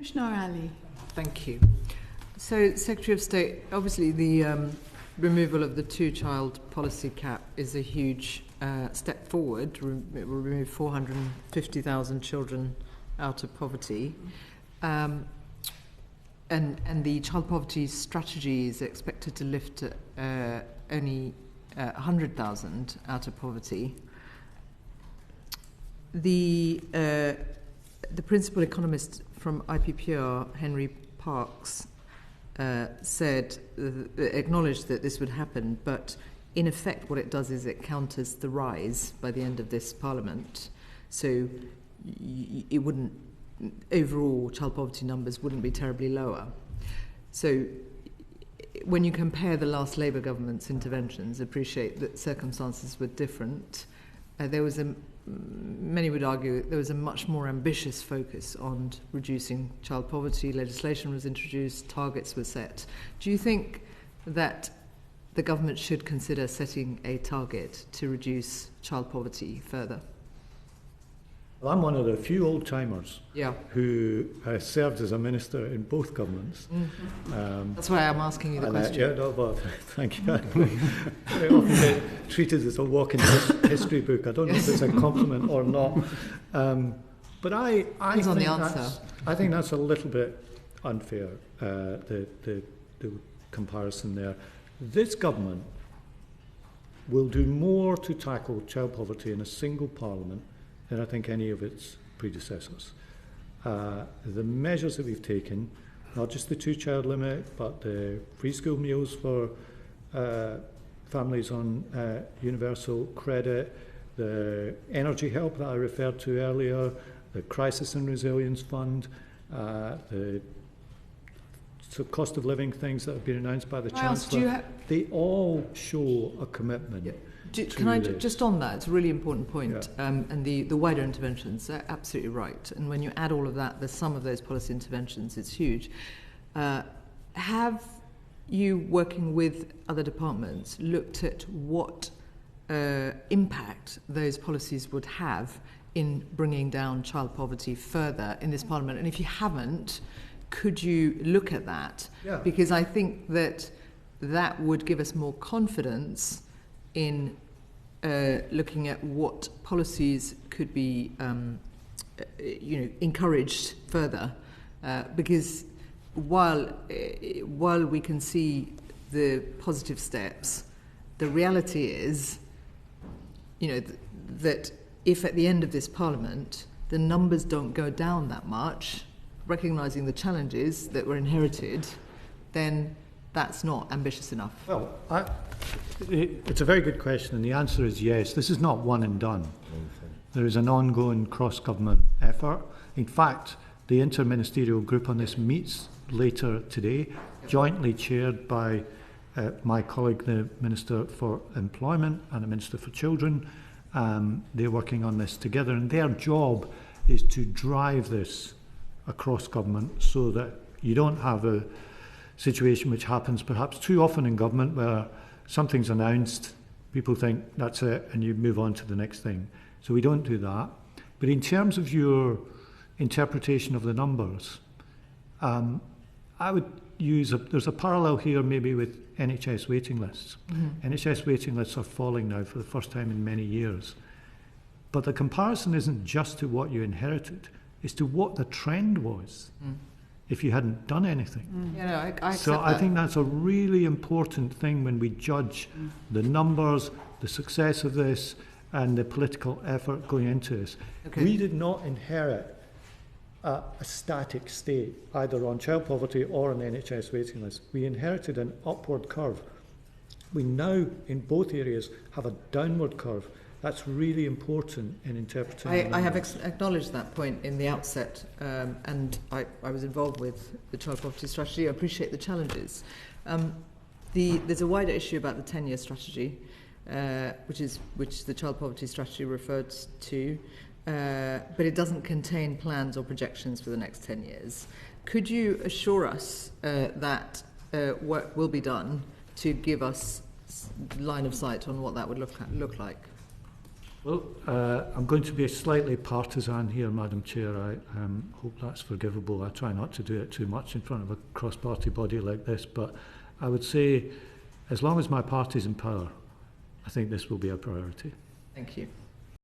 Rushanara. Thank you. So, Secretary of State, obviously the removal of the two-child policy cap is a huge step forward. It will remove 450,000 children out of poverty. And the child poverty strategy is expected to lift only 100,000 out of poverty. The principal economist from IPPR, Henry Parkes, acknowledged that this would happen, but in effect what it does is it counters the rise by the end of this Parliament. So it wouldn't, overall child poverty numbers wouldn't be terribly lower. So when you compare the last Labour government's interventions, appreciate that circumstances were different. Many would argue there was a much more ambitious focus on reducing child poverty. Legislation was introduced, targets were set. Do you think that the government should consider setting a target to reduce child poverty further? Well, I'm one of the few old-timers who served as a minister in both governments. That's why I'm asking you the question. Thank you. I often get treated as a walking history book. I don't know if it's a compliment or not. But I think that's a little bit unfair, the comparison there. This government will do more to tackle child poverty in a single parliament than I think any of its predecessors. The measures that we've taken, not just the two-child limit, but the free school meals for families on universal credit, the energy help that I referred to earlier, the Crisis and Resilience Fund, the cost of living things that have been announced by the Chancellor, they all show a commitment. Can I just on that? It's a really important point. And the wider interventions, they're absolutely right. And when you add all of that, the sum of those policy interventions, it's huge. Have you, working with other departments, looked at what impact those policies would have in bringing down child poverty further in this Parliament? And if you haven't, could you look at that? Because I think that would give us more confidence in looking at what policies could be, encouraged further. Because while we can see the positive steps, the reality is, that if at the end of this Parliament the numbers don't go down that much, recognising the challenges that were inherited, then that's not ambitious enough. Well, it's a very good question, and the answer is yes. This is not one and done. There is an ongoing cross-government effort. In fact, the interministerial group on this meets later today, jointly chaired by my colleague, the Minister for Employment and the Minister for Children. They're working on this together, and their job is to drive this across government so that you don't have a situation which happens perhaps too often in government where something's announced, people think that's it, and you move on to the next thing. So we don't do that. But in terms of your interpretation of the numbers, I would use there's a parallel here maybe with NHS waiting lists. NHS waiting lists are falling now for the first time in many years. But the comparison isn't just to what you inherited, it's to what the trend was if you hadn't done anything. I think that's a really important thing when we judge the numbers, the success of this, and the political effort going into this. We did not inherit a static state, either on child poverty or on the NHS waiting list. We inherited an upward curve. We now, in both areas, have a downward curve. That's really important in interpreting. I have acknowledged that point in the outset, and I was involved with the child poverty strategy. I appreciate the challenges. There's a wider issue about the 10-year strategy, which the child poverty strategy referred to, but it doesn't contain plans or projections for the next 10 years. Could you assure us that work will be done to give us line of sight on what that would look like? Well, I'm going to be slightly partisan here, Madam Chair. I hope that's forgivable. I try not to do it too much in front of a cross-party body like this, but I would say, as long as my party's in power, I think this will be a priority. Thank you.